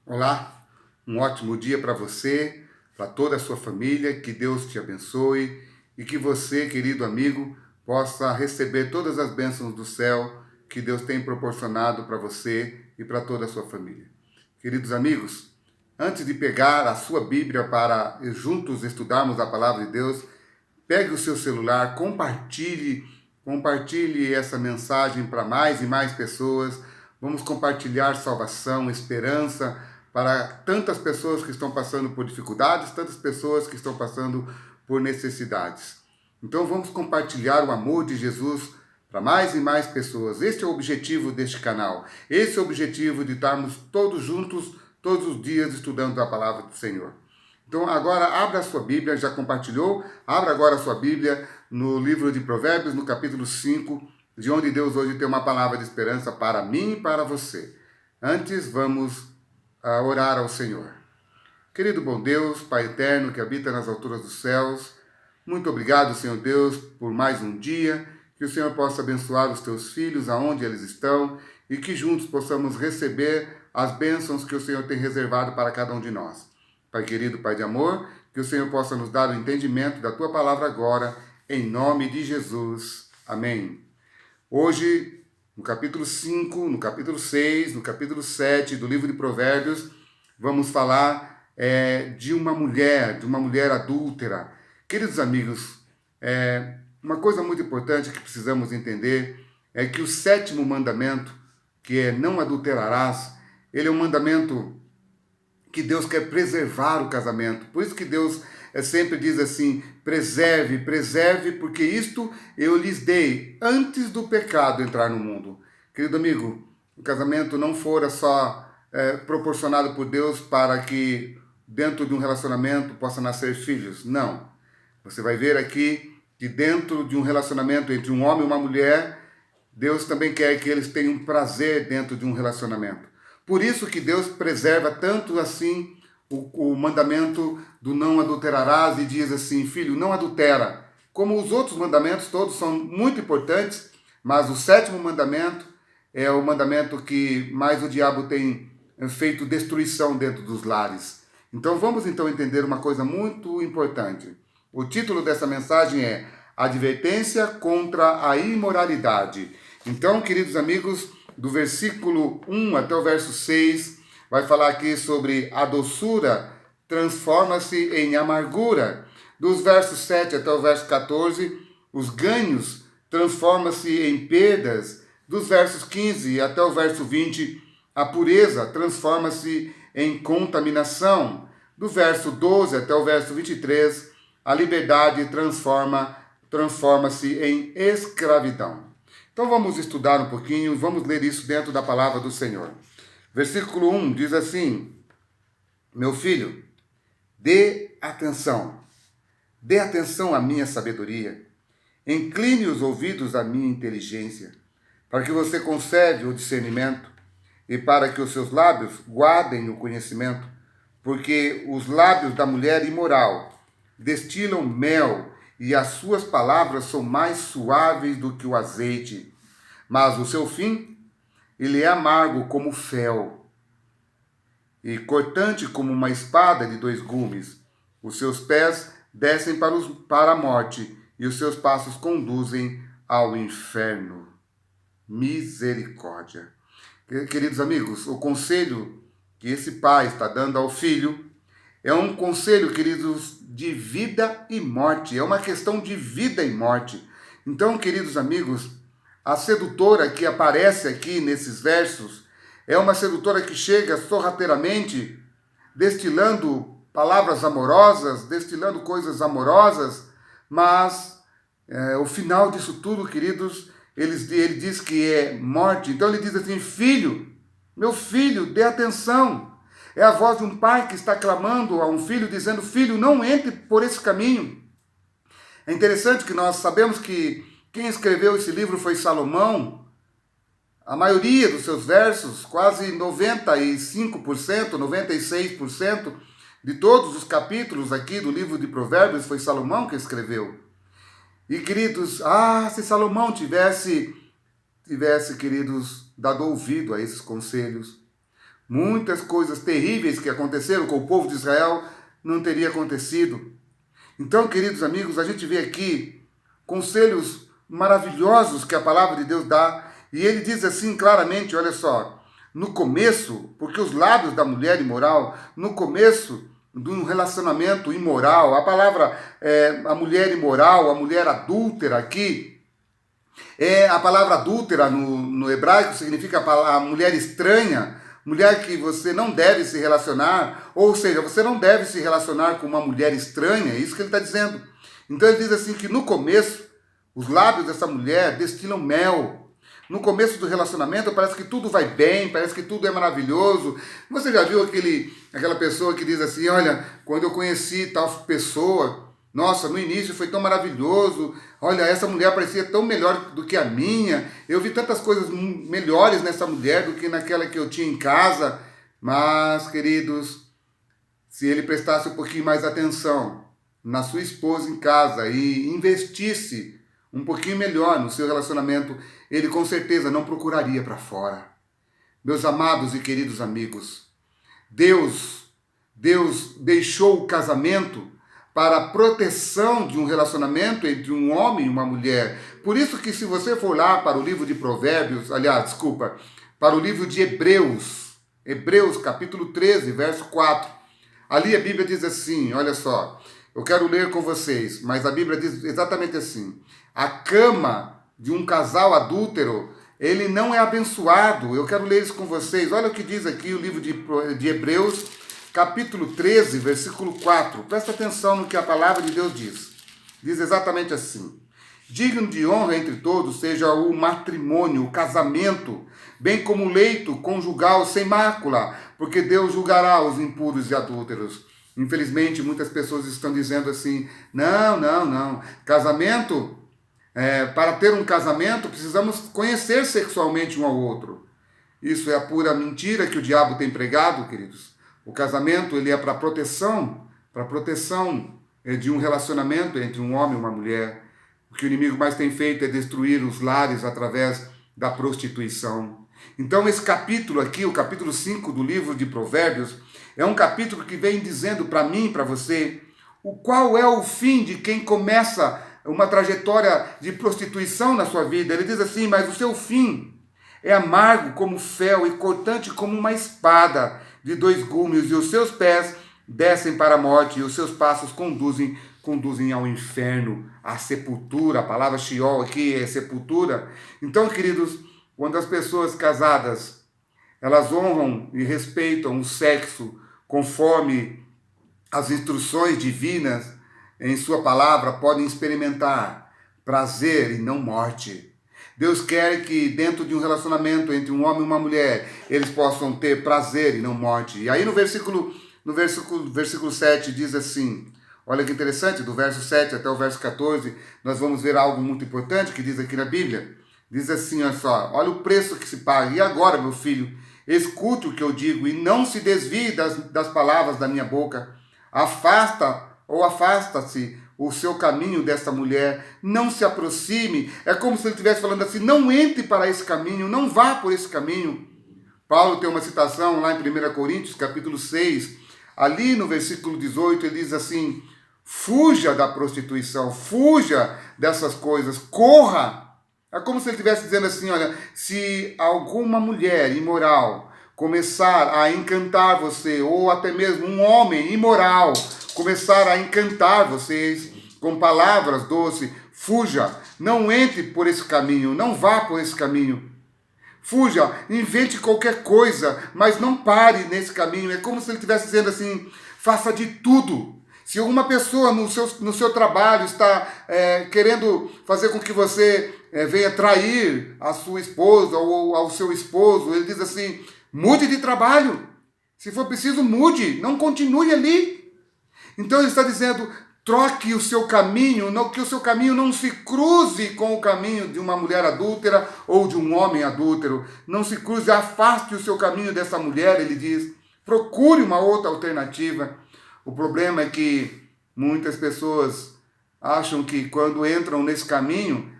Olá, um ótimo dia para você, para toda a sua família, que Deus te abençoe e que você, querido amigo, possa receber todas as bênçãos do céu que Deus tem proporcionado para você e para toda a sua família. Queridos amigos, antes de pegar a sua Bíblia para juntos estudarmos a palavra de Deus, pegue o seu celular, compartilhe essa mensagem para mais e mais pessoas. Vamos compartilhar salvação, esperança para tantas pessoas que estão passando por dificuldades, tantas pessoas que estão passando por necessidades. Então vamos compartilhar o amor de Jesus para mais e mais pessoas. Este é o objetivo deste canal. Esse é o objetivo de estarmos todos juntos, todos os dias, estudando a palavra do Senhor. Então agora abra a sua Bíblia, já compartilhou? Abra agora a sua Bíblia no livro de Provérbios, no capítulo 5, de onde Deus hoje tem uma palavra de esperança para mim e para você. Antes, vamos orar ao Senhor. Querido bom Deus, Pai eterno que habita nas alturas dos céus, muito obrigado, Senhor Deus, por mais um dia, que o Senhor possa abençoar os teus filhos aonde eles estão e que juntos possamos receber as bênçãos que o Senhor tem reservado para cada um de nós. Pai querido, Pai de amor, que o Senhor possa nos dar o entendimento da tua palavra agora, em nome de Jesus. Amém. Hoje, no capítulo 5, no capítulo 6, no capítulo 7 do livro de Provérbios, vamos falar de uma mulher adúltera. Queridos amigos, uma coisa muito importante que precisamos entender é que o sétimo mandamento, que é não adulterarás, ele é um mandamento que Deus quer preservar o casamento. Por isso que Deus sempre diz assim, preserve, porque isto eu lhes dei antes do pecado entrar no mundo. Querido amigo, o casamento não fora só proporcionado por Deus para que dentro de um relacionamento possa nascer filhos. Não. Você vai ver aqui que dentro de um relacionamento entre um homem e uma mulher, Deus também quer que eles tenham prazer dentro de um relacionamento. Por isso que Deus preserva tanto assim o mandamento do não adulterarás e diz assim, filho, não adultera. Como os outros mandamentos todos são muito importantes, mas o sétimo mandamento é o mandamento que mais o diabo tem feito destruição dentro dos lares. Então vamos então entender uma coisa muito importante. O título dessa mensagem é Advertência contra a imoralidade. Então, queridos amigos, do versículo 1 até o verso 6, vai falar aqui sobre a doçura transforma-se em amargura. Dos versos 7 até o verso 14, os ganhos transforma-se em perdas. Dos versos 15 até o verso 20, a pureza transforma-se em contaminação. Do verso 12 até o verso 23, a liberdade transforma-se em escravidão. Então vamos estudar um pouquinho, vamos ler isso dentro da palavra do Senhor. Versículo 1 diz assim, meu filho, dê atenção à minha sabedoria, incline os ouvidos à minha inteligência, para que você conserve o discernimento e para que os seus lábios guardem o conhecimento, porque os lábios da mulher imoral destilam mel e as suas palavras são mais suaves do que o azeite, mas o seu fim, ele é amargo como fel e cortante como uma espada de dois gumes. Os seus pés descem para a morte e os seus passos conduzem ao inferno. Misericórdia. Queridos amigos, o conselho que esse pai está dando ao filho é um conselho, queridos, de vida e morte. É uma questão de vida e morte. Então, queridos amigos, a sedutora que aparece aqui nesses versos é uma sedutora que chega sorrateiramente, destilando palavras amorosas, destilando coisas amorosas, mas o final disso tudo, queridos, ele diz que é morte. Então ele diz assim, filho, meu filho, dê atenção. É a voz de um pai que está clamando a um filho, dizendo, filho, não entre por esse caminho. É interessante que nós sabemos que quem escreveu esse livro foi Salomão. A maioria dos seus versos, quase 95%, 96% de todos os capítulos aqui do livro de Provérbios foi Salomão que escreveu. E queridos, se Salomão tivesse, queridos, dado ouvido a esses conselhos, muitas coisas terríveis que aconteceram com o povo de Israel não teria acontecido. Então, queridos amigos, a gente vê aqui conselhos maravilhosos que a palavra de Deus dá, e ele diz assim claramente, olha só, no começo, porque os lábios da mulher imoral, no começo de um relacionamento imoral, a palavra a mulher imoral, a mulher adúltera aqui, a palavra adúltera no hebraico significa a mulher estranha, mulher que você não deve se relacionar, ou seja, você não deve se relacionar com uma mulher estranha, é isso que ele está dizendo. Então ele diz assim que no começo, os lábios dessa mulher destilam mel. No começo do relacionamento parece que tudo vai bem, parece que tudo é maravilhoso. Você já viu aquela pessoa que diz assim, olha, quando eu conheci tal pessoa, nossa, no início foi tão maravilhoso, olha, essa mulher parecia tão melhor do que a minha, eu vi tantas coisas melhores nessa mulher do que naquela que eu tinha em casa. Mas, queridos, se ele prestasse um pouquinho mais atenção na sua esposa em casa e investisse um pouquinho melhor no seu relacionamento, ele com certeza não procuraria para fora. Meus amados e queridos amigos, Deus deixou o casamento para a proteção de um relacionamento entre um homem e uma mulher. Por isso que se você for lá para o livro de Provérbios, para o livro de Hebreus capítulo 13, verso 4, ali a Bíblia diz assim, olha só, eu quero ler com vocês, mas a Bíblia diz exatamente assim, a cama de um casal adúltero, ele não é abençoado. Eu quero ler isso com vocês. Olha o que diz aqui o livro de Hebreus, capítulo 13, versículo 4. Presta atenção no que a palavra de Deus diz. Diz exatamente assim. Digno de honra entre todos seja o matrimônio, o casamento, bem como o leito conjugal sem mácula, porque Deus julgará os impuros e adúlteros. Infelizmente, muitas pessoas estão dizendo assim, não, casamento... para ter um casamento, precisamos conhecer sexualmente um ao outro. Isso é a pura mentira que o diabo tem pregado, queridos. O casamento ele é para proteção de um relacionamento entre um homem e uma mulher. O que o inimigo mais tem feito é destruir os lares através da prostituição. Então esse capítulo aqui, o capítulo 5 do livro de Provérbios, é um capítulo que vem dizendo para mim e para você qual é o fim de quem começa uma trajetória de prostituição na sua vida. Ele diz assim, mas o seu fim é amargo como fel e cortante como uma espada de 2 gumes, e os seus pés descem para a morte, e os seus passos conduzem ao inferno, à sepultura. A palavra Sheol aqui é sepultura. Então, queridos, quando as pessoas casadas, elas honram e respeitam o sexo conforme as instruções divinas, em sua palavra, podem experimentar prazer e não morte. Deus quer que dentro de um relacionamento entre um homem e uma mulher, eles possam ter prazer e não morte. E aí no versículo 7 diz assim, olha que interessante, do verso 7 até o verso 14, nós vamos ver algo muito importante que diz aqui na Bíblia. Diz assim, olha só, olha o preço que se paga. E agora, meu filho, escute o que eu digo e não se desvie das palavras da minha boca. Afasta-se o seu caminho dessa mulher, não se aproxime. É como se ele estivesse falando assim, não entre para esse caminho, não vá por esse caminho. Paulo tem uma citação lá em 1 Coríntios, capítulo 6, ali no versículo 18, ele diz assim, fuja da prostituição, fuja dessas coisas, corra. É como se ele estivesse dizendo assim, olha, se alguma mulher imoral começar a encantar você, ou até mesmo um homem imoral começar a encantar vocês com palavras doces, fuja, não entre por esse caminho, não vá por esse caminho. Fuja, invente qualquer coisa, mas não pare nesse caminho. É como se ele estivesse dizendo assim, faça de tudo. Se alguma pessoa no seu trabalho está querendo fazer com que você venha trair a sua esposa ou ao seu esposo, ele diz assim, mude de trabalho. Se for preciso, mude, não continue ali. Então ele está dizendo, troque o seu caminho, que o seu caminho não se cruze com o caminho de uma mulher adúltera ou de um homem adúltero. Não se cruze, afaste o seu caminho dessa mulher, ele diz. Procure uma outra alternativa. O problema é que muitas pessoas acham que quando entram nesse caminho,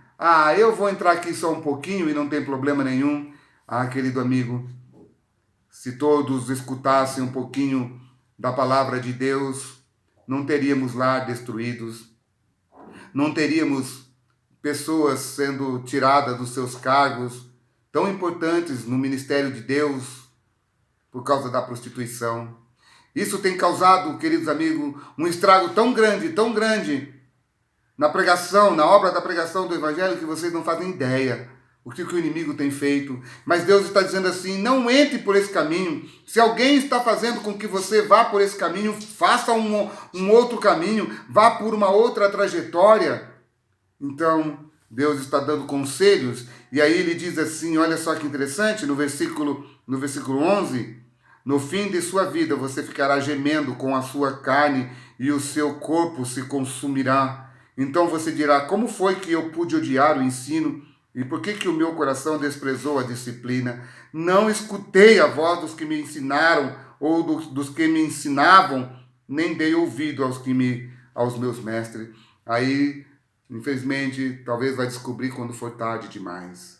eu vou entrar aqui só um pouquinho e não tem problema nenhum. Querido amigo, Se todos escutassem um pouquinho da palavra de Deus, não teríamos lar destruídos, não teríamos pessoas sendo tiradas dos seus cargos tão importantes no ministério de Deus por causa da prostituição. Isso tem causado, queridos amigos, um estrago tão grande na pregação, na obra da pregação do Evangelho, que vocês não fazem ideia o que o inimigo tem feito. Mas Deus está dizendo assim, não entre por esse caminho. Se alguém está fazendo com que você vá por esse caminho, faça um outro caminho, vá por uma outra trajetória. Então, Deus está dando conselhos, e aí ele diz assim, olha só que interessante, no versículo 11, no fim de sua vida você ficará gemendo com a sua carne e o seu corpo se consumirá. Então você dirá, como foi que eu pude odiar o ensino? E por que o meu coração desprezou a disciplina? Não escutei a voz dos que me ensinaram, ou dos que me ensinavam, nem dei ouvido aos meus mestres. Aí, infelizmente, talvez vai descobrir quando for tarde demais.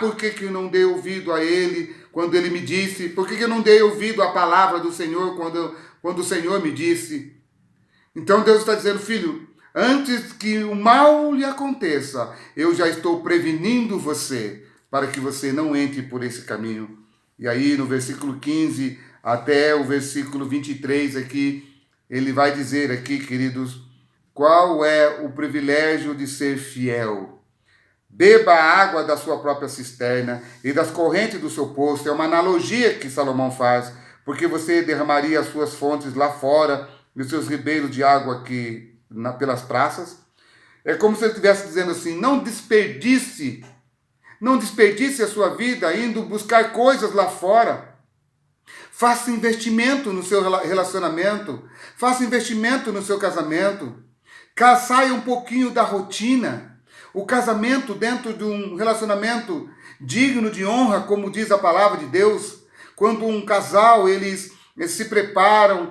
Por que eu não dei ouvido a ele quando ele me disse? Por que eu não dei ouvido à palavra do Senhor quando o Senhor me disse? Então Deus está dizendo, filho, antes que o mal lhe aconteça, eu já estou prevenindo você, para que você não entre por esse caminho. E aí no versículo 15 até o versículo 23 aqui, ele vai dizer aqui, queridos, qual é o privilégio de ser fiel. Beba a água da sua própria cisterna e das correntes do seu poço. É uma analogia que Salomão faz, porque você derramaria as suas fontes lá fora e os seus ribeiros de água aqui pelas praças. É como se ele estivesse dizendo assim, não desperdice a sua vida indo buscar coisas lá fora. Faça investimento no seu relacionamento, faça investimento no seu casamento, saia um pouquinho da rotina. O casamento dentro de um relacionamento digno de honra, como diz a palavra de Deus, quando um casal, eles se preparam,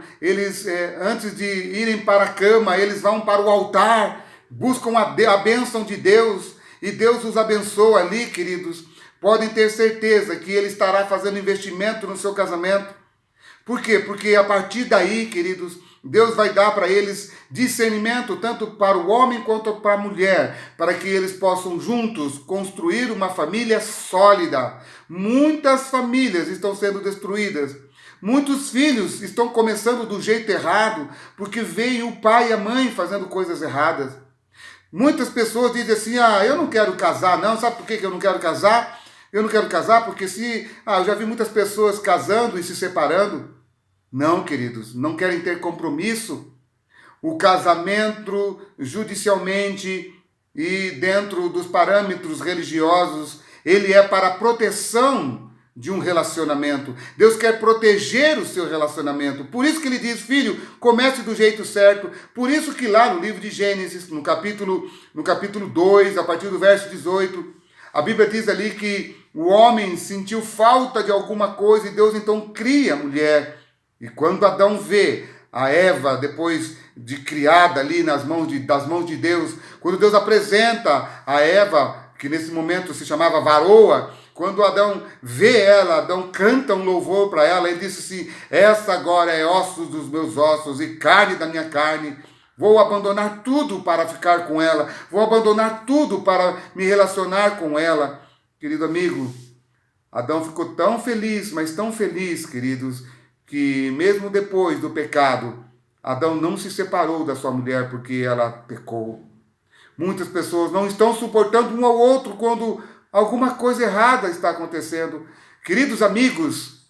antes de irem para a cama, eles vão para o altar, buscam a bênção de Deus, e Deus os abençoa ali, queridos. Podem ter certeza que Ele estará fazendo investimento no seu casamento. Por quê? Porque a partir daí, queridos, Deus vai dar para eles discernimento, tanto para o homem quanto para a mulher, para que eles possam juntos construir uma família sólida. Muitas famílias estão sendo destruídas. Muitos filhos estão começando do jeito errado, porque veem o pai e a mãe fazendo coisas erradas. Muitas pessoas dizem assim, eu não quero casar não, sabe por que eu não quero casar? Eu não quero casar porque eu já vi muitas pessoas casando e se separando. Não, queridos, não querem ter compromisso. O casamento, judicialmente e dentro dos parâmetros religiosos, ele é para a proteção de um relacionamento. Deus quer proteger o seu relacionamento. Por isso que ele diz, filho, comece do jeito certo. Por isso que lá no livro de Gênesis, no capítulo 2, a partir do verso 18, a Bíblia diz ali que o homem sentiu falta de alguma coisa e Deus então cria a mulher. E quando Adão vê a Eva, depois de criada ali das mãos de Deus, quando Deus apresenta a Eva, que nesse momento se chamava varoa, quando Adão vê ela, Adão canta um louvor para ela, ele disse assim, essa agora é ossos dos meus ossos e carne da minha carne, vou abandonar tudo para ficar com ela, vou abandonar tudo para me relacionar com ela. Querido amigo, Adão ficou tão feliz, mas tão feliz, queridos, que mesmo depois do pecado, Adão não se separou da sua mulher porque ela pecou. Muitas pessoas não estão suportando um ao outro quando alguma coisa errada está acontecendo. Queridos amigos,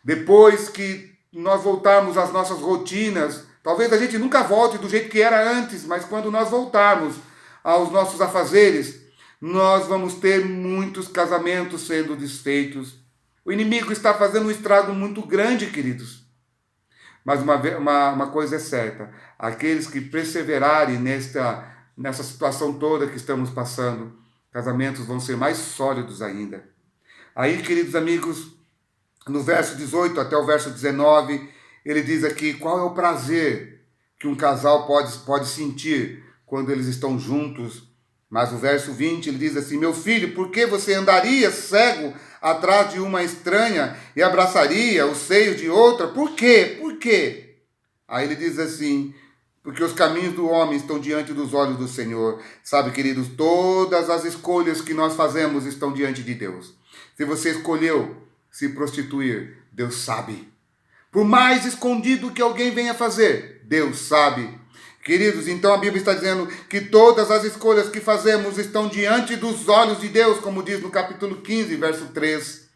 depois que nós voltarmos às nossas rotinas, talvez a gente nunca volte do jeito que era antes, mas quando nós voltarmos aos nossos afazeres, nós vamos ter muitos casamentos sendo desfeitos. O inimigo está fazendo um estrago muito grande, queridos. Mas uma coisa é certa, aqueles que perseverarem nessa situação toda que estamos passando, casamentos vão ser mais sólidos ainda. Aí, queridos amigos, no verso 18 até o verso 19, ele diz aqui qual é o prazer que um casal pode sentir quando eles estão juntos Mas o verso 20 ele diz assim: meu filho, por que você andaria cego atrás de uma estranha e abraçaria o seio de outra? Por quê? Por quê? Aí ele diz assim: porque os caminhos do homem estão diante dos olhos do Senhor. Sabe, queridos, todas as escolhas que nós fazemos estão diante de Deus. Se você escolheu se prostituir, Deus sabe. Por mais escondido que alguém venha fazer, Deus sabe. Queridos, então a Bíblia está dizendo que todas as escolhas que fazemos estão diante dos olhos de Deus, como diz no capítulo 15, verso 3.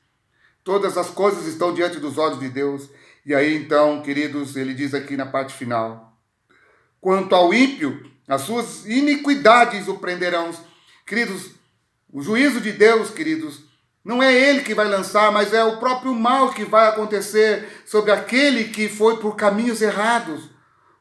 Todas as coisas estão diante dos olhos de Deus. E aí então, queridos, ele diz aqui na parte final: quanto ao ímpio, as suas iniquidades o prenderão. Queridos, o juízo de Deus, queridos, não é ele que vai lançar, mas é o próprio mal que vai acontecer sobre aquele que foi por caminhos errados.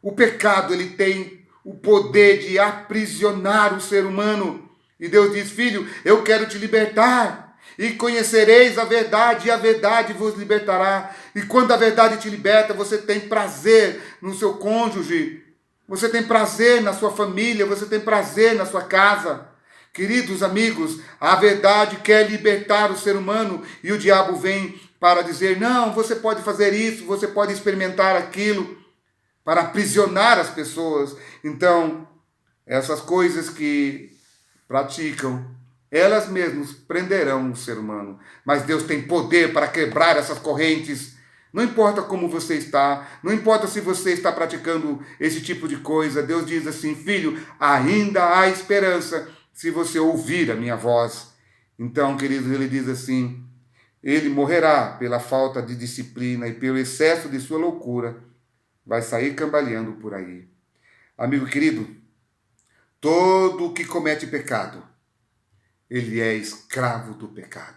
O pecado, ele tem o poder de aprisionar o ser humano. E Deus diz: filho, eu quero te libertar. E conhecereis a verdade, e a verdade vos libertará. E quando a verdade te liberta, você tem prazer no seu cônjuge, você tem prazer na sua família, você tem prazer na sua casa. Queridos amigos, a verdade quer libertar o ser humano e o diabo vem para dizer: não, você pode fazer isso, você pode experimentar aquilo, para aprisionar as pessoas. Então, essas coisas que praticam, elas mesmas prenderão o ser humano. Mas Deus tem poder para quebrar essas correntes. Não importa como você está, não importa se você está praticando esse tipo de coisa, Deus diz assim: filho, ainda há esperança se você ouvir a minha voz. Então, queridos, ele diz assim: ele morrerá pela falta de disciplina e pelo excesso de sua loucura, vai sair cambaleando por aí. Amigo querido, todo que comete pecado, ele é escravo do pecado.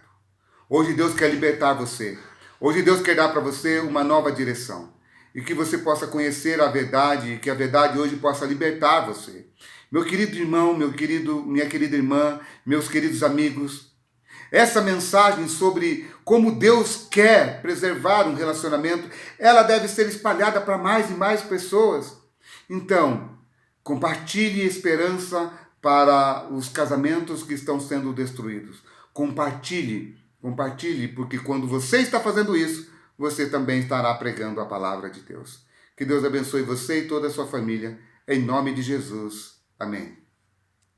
Hoje Deus quer libertar você. Hoje Deus quer dar para você uma nova direção. E que você possa conhecer a verdade, e que a verdade hoje possa libertar você. Meu querido irmão, minha querida irmã, meus queridos amigos, essa mensagem sobre como Deus quer preservar um relacionamento, ela deve ser espalhada para mais e mais pessoas. Então, compartilhe esperança para os casamentos que estão sendo destruídos. Compartilhe, porque quando você está fazendo isso, você também estará pregando a palavra de Deus. Que Deus abençoe você e toda a sua família, em nome de Jesus. Amém.